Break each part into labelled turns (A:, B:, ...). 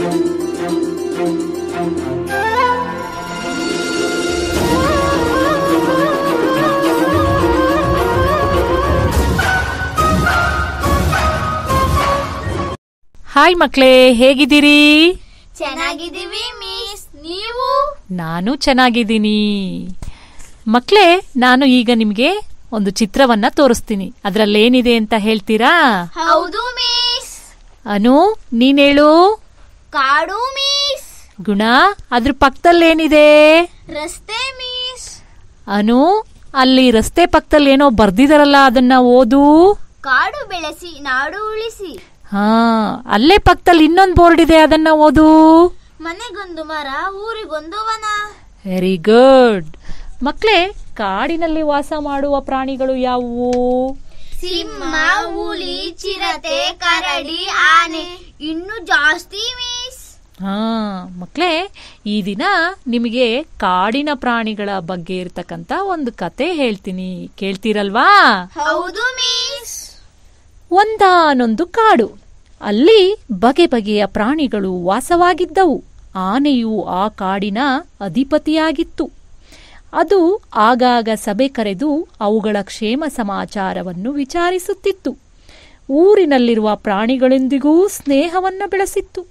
A: Hi ಮಕ್ಳೇ, ಹೇಗಿದ್ದೀರಿ?
B: ಚೆನ್ನಾಗಿದ್ದೀವಿ miss, ನೀವು?
A: ನಾನು ಚೆನ್ನಾಗಿದ್ದೀನಿ. ಮಕ್ಳೇ, ನಾನು ಈಗ ನಿಮ್ಗೆ ಒಂದು ಚಿತ್ರವನ್ನ ತೋರಿಸ್ತೀನಿ. ಅದ್ರಲ್ಲೇನಿದೆ ಅಂತ ಹೇಳ್ತೀರಾ?
B: ಹೌದು ಮಿಸ್.
A: ಅನು, ನೀನೇಳು.
B: ಕಾಡು ಮಿಸ್.
A: ಗುಣ, ಅದ್ರ ಪಕ್ಕದಲ್ಲೇನಿದೆ?
B: ರಸ್ತೆ ಮಿಸ್.
A: ಅನು, ಅಲ್ಲಿ ರಸ್ತೆ ಪಕ್ಕದಲ್ಲಿ ಏನೋ ಬರ್ದಿದಾರಲ್ಲ, ಅದನ್ನ ಓದು.
B: ಕಾಡು ಬೆಳೆಸಿ ನಾಡು ಉಳಿಸಿ.
A: ಹಾ, ಅಲ್ಲೇ ಪಕ್ಕದಲ್ಲಿ ಇನ್ನೊಂದು ಬೋರ್ಡ್ ಇದೆ, ಅದನ್ನ ಓದು.
B: ಮನೆಗೊಂದು ಮರ, ಊರಿಗೊಂದು ವನ.
A: Very good. ಮಕ್ಳೇ, ಕಾಡಿನಲ್ಲಿ ವಾಸ ಮಾಡುವ ಪ್ರಾಣಿಗಳು ಯಾವುವು?
B: ಸಿಂಹ, ಹುಲಿ, ಚಿರತೆ, ಕರಡಿ, ಆನೆ, ಇನ್ನು ಜಾಸ್ತಿ ಮಿಸ್.
A: ಹಾ ಮಕ್ಳೇ, ಈ ದಿನ ನಿಮಗೆ ಕಾಡಿನ ಪ್ರಾಣಿಗಳ ಬಗ್ಗೆ ಇರ್ತಕ್ಕಂತ ಒಂದು ಕತೆ ಹೇಳ್ತೀನಿ, ಕೇಳ್ತೀರಲ್ವಾ?
B: ಹೌದು ಮಿಸ್.
A: ಒಂದಾನೊಂದು ಕಾಡು, ಅಲ್ಲಿ ಬಗೆ ಬಗೆಯ ಪ್ರಾಣಿಗಳು ವಾಸವಾಗಿದ್ದವು. ಆನೆಯು ಆ ಕಾಡಿನ ಅಧಿಪತಿಯಾಗಿತ್ತು. ಅದು ಆಗಾಗ ಸಭೆ ಕರೆದು ಅವುಗಳ ಕ್ಷೇಮ ಸಮಾಚಾರವನ್ನು ವಿಚಾರಿಸುತ್ತಿತ್ತು. ಊರಿನಲ್ಲಿರುವ ಪ್ರಾಣಿಗಳೆಂದಿಗೂ ಸ್ನೇಹವನ್ನು ಬೆಳೆಸಿತ್ತು.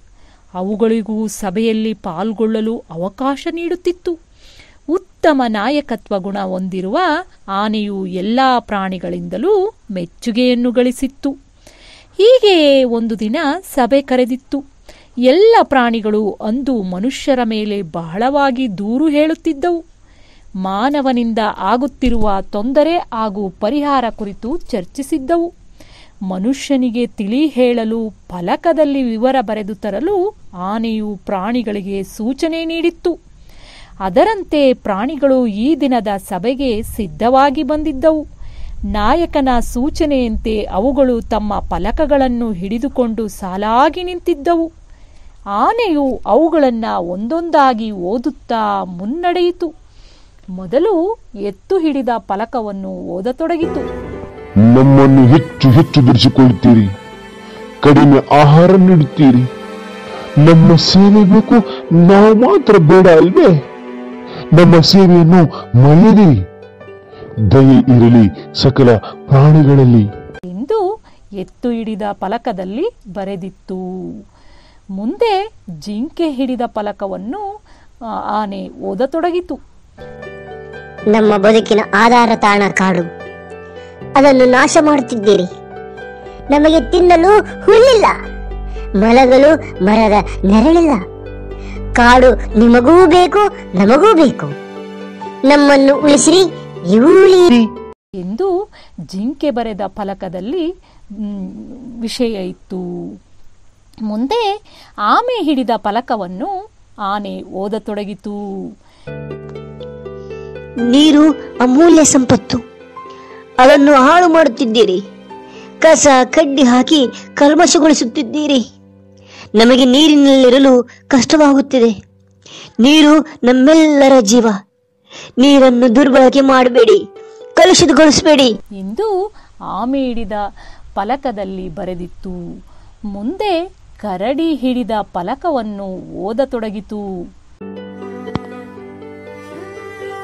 A: ಅವುಗಳಿಗೂ ಸಭೆಯಲ್ಲಿ ಪಾಲ್ಗೊಳ್ಳಲು ಅವಕಾಶ ನೀಡುತ್ತಿತ್ತು. ಉತ್ತಮ ನಾಯಕತ್ವ ಗುಣ ಹೊಂದಿರುವ ಆನೆಯು ಎಲ್ಲ ಪ್ರಾಣಿಗಳಿಂದಲೂ ಮೆಚ್ಚುಗೆಯನ್ನು ಗಳಿಸಿತ್ತು. ಹೀಗೆಯೇ ಒಂದು ದಿನ ಸಭೆ ಕರೆದಿತ್ತು. ಎಲ್ಲ ಪ್ರಾಣಿಗಳು ಅಂದು ಮನುಷ್ಯರ ಮೇಲೆ ಬಹಳವಾಗಿ ದೂರು ಹೇಳುತ್ತಿದ್ದವು. ಮಾನವನಿಂದ ಆಗುತ್ತಿರುವ ತೊಂದರೆ ಹಾಗೂ ಪರಿಹಾರ ಕುರಿತು ಚರ್ಚಿಸಿದ್ದವು. ಮನುಷ್ಯನಿಗೆ ತಿಳಿ ಹೇಳಲು ಫಲಕದಲ್ಲಿ ವಿವರ ಬರೆದು ತರಲು ಆನೆಯು ಪ್ರಾಣಿಗಳಿಗೆ ಸೂಚನೆ ನೀಡಿತ್ತು. ಅದರಂತೆ ಪ್ರಾಣಿಗಳು ಈ ದಿನದ ಸಭೆಗೆ ಸಿದ್ಧವಾಗಿ ಬಂದಿದ್ದವು. ನಾಯಕನ ಸೂಚನೆಯಂತೆ ಅವುಗಳು ತಮ್ಮ ಫಲಕಗಳನ್ನು ಹಿಡಿದುಕೊಂಡು ಸಾಲಾಗಿ ನಿಂತಿದ್ದವು. ಆನೆಯು ಅವುಗಳನ್ನು ಒಂದೊಂದಾಗಿ ಓದುತ್ತಾ ಮುನ್ನಡೆಯಿತು. ಮೊದಲು ಎತ್ತು ಹಿಡಿದ ಫಲಕವನ್ನು ಓದತೊಡಗಿತು.
C: ನಮ್ಮನ್ನು ಹೆಚ್ಚು ಹೆಚ್ಚು ದುಡಿಸಿಕೊಳ್ಳುತ್ತೀರಿ, ಕಡಿಮೆ ಆಹಾರ ನೀಡುತ್ತೀರಿ. ನಮ್ಮ ಸೇವೆ ಬೇಕು, ನಾವು ಮಾತ್ರ ಬೇಡ ಅಲ್ವೇ? ನಮ್ಮ ಸೇವೆಯನ್ನು ಮರೆಯದಿರಿ. ದಯೆ ಇರಲಿ ಸಕಲ ಪ್ರಾಣಿಗಳಲ್ಲಿ
A: ಎಂದು ಎತ್ತು ಹಿಡಿದ ಫಲಕದಲ್ಲಿ ಬರೆದಿತ್ತು. ಮುಂದೆ ಜಿಂಕೆ ಹಿಡಿದ ಫಲಕವನ್ನು ಆನೆ ಓದತೊಡಗಿತು.
D: ನಮ್ಮ ಬದುಕಿನ ಆಧಾರ ತಾಣ ಕಾಡು, ಅದನ್ನು ನಾಶ ಮಾಡುತ್ತಿದ್ದೀರಿ. ನಮಗೆ ತಿನ್ನಲು ಹುಲ್ಲಿಲ್ಲ, ಮಲಗಲು ಮರದ ನೆರಳಿಲ್ಲ. ಕಾಡು ನಿಮಗೂ ಬೇಕು, ನಮಗೂ ಬೇಕು. ನಮ್ಮನ್ನು ಉಳಿಸಿರಿ, ಉಳಿಯಿರಿ
A: ಎಂದು ಜಿಂಕೆ ಬರೆದ ಫಲಕದಲ್ಲಿ ವಿಷಯ ಇತ್ತು. ಮುಂದೆ ಆಮೆ ಹಿಡಿದ ಫಲಕವನ್ನು ಆನೆ ಓದತೊಡಗಿತು.
D: ನೀರು ಅಮೂಲ್ಯ ಸಂಪತ್ತು, ಅದನ್ನು ಹಾಳು ಮಾಡುತ್ತಿದ್ದೀರಿ. ಕಸ ಕಡ್ಡಿ ಹಾಕಿ ಕಲ್ಮಶಗೊಳಿಸುತ್ತಿದ್ದೀರಿ. ನಮಗೆ ನೀರಿನಲ್ಲಿರಲು ಕಷ್ಟವಾಗುತ್ತಿದೆ. ನೀರು ನಮ್ಮೆಲ್ಲರ ಜೀವ. ನೀರನ್ನು ದುರ್ಬಳಕೆ ಮಾಡಬೇಡಿ, ಕಲುಷಿತಗೊಳಿಸಬೇಡಿ
A: ಎಂದು ಆಮೆ ಹಿಡಿದ ಫಲಕದಲ್ಲಿ ಬರೆದಿತ್ತು. ಮುಂದೆ ಕರಡಿ ಹಿಡಿದ ಫಲಕವನ್ನು ಓದತೊಡಗಿತು.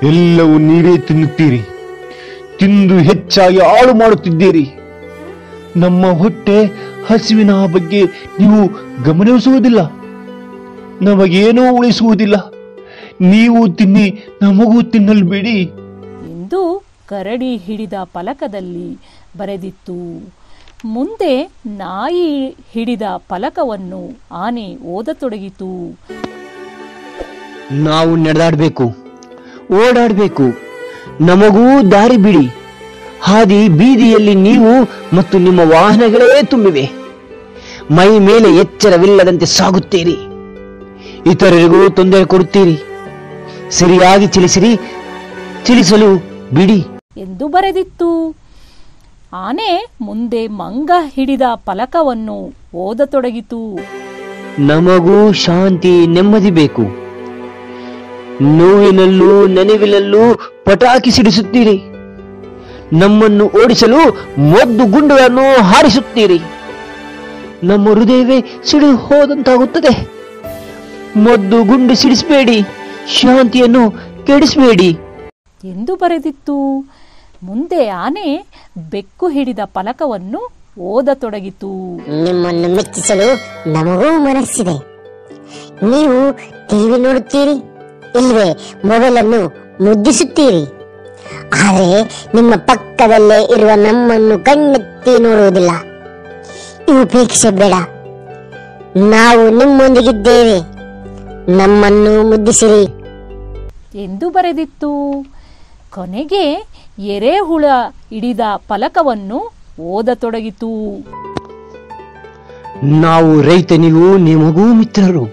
C: ಎಲ್ಲವೂ ನೀವೇ ತಿನ್ನುತ್ತೀರಿ, ತಿಂದು ಹೆಚ್ಚಾಗಿ ಹಾಳು ಮಾಡುತ್ತಿದ್ದೀರಿ. ನಮ್ಮ ಹೊಟ್ಟೆ ಹಸಿವಿನ ಬಗ್ಗೆ ನೀವು ಗಮನಿಸುವುದಿಲ್ಲ, ನಮಗೇನೂ ಉಳಿಸುವುದಿಲ್ಲ. ನೀವು ತಿನ್ನಿ, ನಮಗೂ ತಿನ್ನಲು ಬಿಡಿ
A: ಎಂದು ಕರಡಿ ಹಿಡಿದ ಫಲಕದಲ್ಲಿ ಬರೆದಿತ್ತು. ಮುಂದೆ ನಾಯಿ ಹಿಡಿದ ಫಲಕವನ್ನು ಆನೆ ಓದತೊಡಗಿತು.
E: ನಾವು ನಡೆದಾಡಬೇಕು, ಓಡಾಡಬೇಕು, ನಮಗೂ ದಾರಿ ಬಿಡಿ. ಹಾದಿ ಬೀದಿಯಲ್ಲಿ ನೀವು ಮತ್ತು ನಿಮ್ಮ ವಾಹನಗಳೇ ತುಂಬಿವೆ. ಮೈ ಮೇಲೆ ಎಚ್ಚರವಿಲ್ಲದಂತೆ ಸಾಗುತ್ತೀರಿ, ಇತರರಿಗೂ ತೊಂದರೆ ಕೊಡುತ್ತೀರಿ. ಸರಿಯಾಗಿ ಚಲಿಸಿರಿ, ಚಲಿಸಲು ಬಿಡಿ
A: ಎಂದು ಬರೆದಿತ್ತು. ಆನೆ ಮುಂದೆ ಮಂಗ ಹಿಡಿದ ಫಲಕವನ್ನು ಓದತೊಡಗಿತು.
E: ನಮಗೂ ಶಾಂತಿ ನೆಮ್ಮದಿ ಬೇಕು. ನೋವಿನಲ್ಲೂ ನೆನವಿನಲ್ಲೂ ಪಟಾಕಿ ಸಿಡಿಸುತ್ತೀರಿ. ನಮ್ಮನ್ನು ಓಡಿಸಲು ಮದ್ದು ಗುಂಡುಗಳನ್ನು ಹಾರಿಸುತ್ತೀರಿ. ನಮ್ಮ ಹೃದಯವೇ ಸಿಡಿದು ಹೋದಂತಾಗುತ್ತದೆ. ಮದ್ದು ಗುಂಡು ಸಿಡಿಸಬೇಡಿ, ಶಾಂತಿಯನ್ನು ಕೆಡಿಸಬೇಡಿ
A: ಎಂದು ಬರೆದಿತ್ತು. ಮುಂದೆ ಆನೆ ಬೆಕ್ಕು ಹಿಡಿದ ಫಲಕವನ್ನು ಓದತೊಡಗಿತು.
D: ನಿಮ್ಮನ್ನು ಮೆಚ್ಚಿಸಲು ನಮಗೂ ಮನಸ್ಸಿದೆ. ನೀವು ಟಿವಿ ನೋಡುತ್ತೀರಿ, ಇಲ್ಲವೇ ಮೊಬೈಲ್ ಅನ್ನು ಮುದ್ದಿಸುತ್ತೀರಿ. ಆದರೆ ನಿಮ್ಮ ಪಕ್ಕದಲ್ಲೇ ಇರುವ ನಮ್ಮನ್ನು ಕಣ್ಣೆತ್ತಿ ನೋಡುವುದಿಲ್ಲ. ಈ ಉಪೇಕ್ಷೆ ಬೇಡ, ನಾವು ನಿಮ್ಮೊಂದಿಗಿದ್ದೇವೆ, ನಮ್ಮನ್ನು ಮುದ್ದಿಸಿರಿ
A: ಎಂದು ಬರೆದಿತ್ತು. ಕೊನೆಗೆ ಎರೆಹುಳ ಹಿಡಿದ ಫಲಕವನ್ನು ಓದತೊಡಗಿತು.
E: ನಾವು ರೈತನಿಗೂ ನಿಮಗೂ ಮಿತ್ರರು.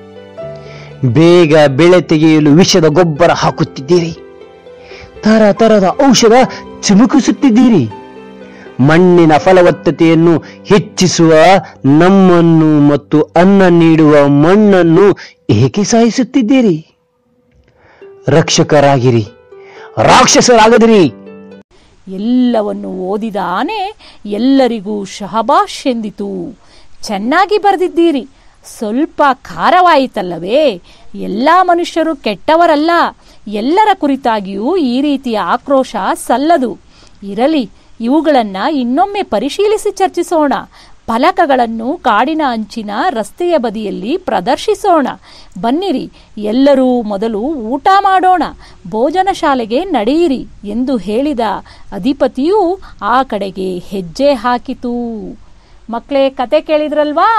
E: ಬೇಗ ಬೆಳೆ ತೆಗೆಯಲು ವಿಷದ ಗೊಬ್ಬರ ಹಾಕುತ್ತಿದ್ದೀರಿ, ತರದ ಔಷಧ ಚಿಮುಕಿಸುತ್ತಿದ್ದೀರಿ. ಮಣ್ಣಿನ ಫಲವತ್ತತೆಯನ್ನು ಹೆಚ್ಚಿಸುವ ನಮ್ಮನ್ನು ಮತ್ತು ಅನ್ನ ನೀಡುವ ಮಣ್ಣನ್ನು ಏಕೆ ಸಾಯಿಸುತ್ತಿದ್ದೀರಿ? ರಕ್ಷಕರಾಗಿರಿ, ರಾಕ್ಷಸರಾಗದಿರಿ.
A: ಎಲ್ಲವನ್ನು ಓದಿದ ಆನೆ ಎಲ್ಲರಿಗೂ ಶಹಬಾಷ್ ಎಂದಿತು. ಚೆನ್ನಾಗಿ ಬರೆದಿದ್ದೀರಿ, ಸ್ವಲ್ಪ ಖಾರವಾಯಿತಲ್ಲವೇ? ಎಲ್ಲ ಮನುಷ್ಯರು ಕೆಟ್ಟವರಲ್ಲ, ಎಲ್ಲರ ಕುರಿತಾಗಿಯೂ ಈ ರೀತಿಯ ಆಕ್ರೋಶ ಸಲ್ಲದು. ಇರಲಿ, ಇವುಗಳನ್ನ ಇನ್ನೊಮ್ಮೆ ಪರಿಶೀಲಿಸಿ ಚರ್ಚಿಸೋಣ. ಫಲಕಗಳನ್ನು ಕಾಡಿನ ಅಂಚಿನ ರಸ್ತೆಯ ಬದಿಯಲ್ಲಿ ಪ್ರದರ್ಶಿಸೋಣ. ಬನ್ನಿರಿ, ಎಲ್ಲರೂ ಮೊದಲು ಊಟ ಮಾಡೋಣ, ಭೋಜನ ಶಾಲೆಗೆ ನಡೆಯಿರಿ ಎಂದು ಹೇಳಿದ ಅಧಿಪತಿಯು ಆ ಕಡೆಗೆ ಹೆಜ್ಜೆ ಹಾಕಿತು. ಮಕ್ಕಳೇ, ಕತೆ ಕೇಳಿದ್ರಲ್ವಾ?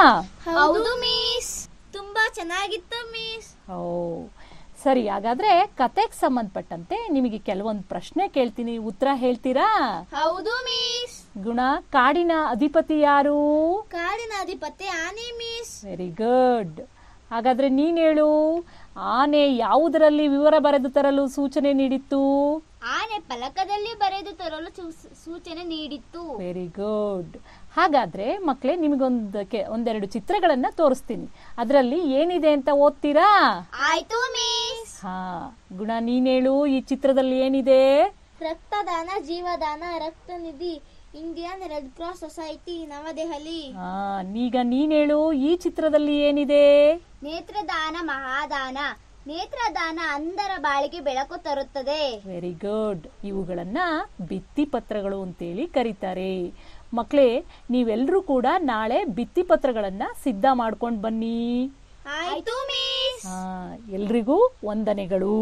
B: ಹೌದು ಮಿಸ್, ತುಂಬಾ ಚೆನ್ನಾಗಿತ್ತು ಮಿಸ್.
A: ಓ ಸರಿ, ಹಾಗಾದ್ರೆ ಕತೆಗೆ ಸಂಬಂಧಪಟ್ಟಂತೆ ನಿಮಗೆ ಕೆಲವೊಂದು ಪ್ರಶ್ನೆ ಕೇಳ್ತೀನಿ, ಉತ್ತರ ಹೇಳ್ತೀರಾ?
B: ಹೌದು ಮಿಸ್.
A: ಗುಣ, ಕಾಡಿನ ಅಧಿಪತಿ ಯಾರು?
B: ಕಾಡಿನ ಅಧಿಪತಿ ಆನೆ ಮಿಸ್.
A: Very good. ಹಾಗಾದ್ರೆ ನೀನ್ ಹೇಳು, ಆನೆ ಯಾವುದರಲ್ಲಿ ವಿವರ ಬರೆದು ತರಲು ಸೂಚನೆ ನೀಡಿತ್ತು?
B: ಆನೆ ಫಲಕದಲ್ಲಿ ಬರೆದು ತರಲು ಸೂಚನೆ ನೀಡಿತ್ತು.
A: Very good. ಹಾಗಾದ್ರೆ ಮಕ್ಕಳೇ, ಒಂದೆರಡು ಚಿತ್ರಗಳನ್ನ ತೋರಿಸ್ತೀನಿ, ಅದರಲ್ಲಿ ಏನಿದೆ ಅಂತ ಓದ್ತೀರಾ?
B: ಆಯ್ತು ಮಿಸ್.
A: ಹಾ, ಗುಣ ನೀನ್ ಹೇಳು, ಈ ಚಿತ್ರದಲ್ಲಿ ಏನಿದೆ?
B: ರಕ್ತದಾನ, ಜೀವದಾನ, ರಕ್ತ ನಿಧಿ, ಇಂಡಿಯನ್ ರೆಡ್ ಕ್ರಾಸ್ ಸೊಸೈಟಿ, ನವದೆಹಲಿ.
A: ಈಗ ನೀನ್ ಹೇಳು, ಈ ಚಿತ್ರದಲ್ಲಿ ಏನಿದೆ?
B: ನೇತ್ರದಾನ, ಮಹಾದಾನ. ನೇತ್ರದಾನ ಅಂಧರ ಬಾಳಿಗೆ ಬೆಳಕು ತರುತ್ತದೆ.
A: Very good. ಇವುಗಳನ್ನ ಭಿತ್ತಿ ಪತ್ರಗಳು ಅಂತೇಳಿ ಕರೀತಾರೆ. ಮಕ್ಕಳೇ, ನೀವೆಲ್ಲರೂ ಕೂಡ ನಾಳೆ ಭಿತ್ತಿ ಪತ್ರಗಳನ್ನ ಸಿದ್ಧ ಮಾಡ್ಕೊಂಡು ಬನ್ನಿ.
B: ಆಯ್ತು ಮಿಸ್.
A: ಎಲ್ರಿಗೂ ವಂದನೆಗಳು.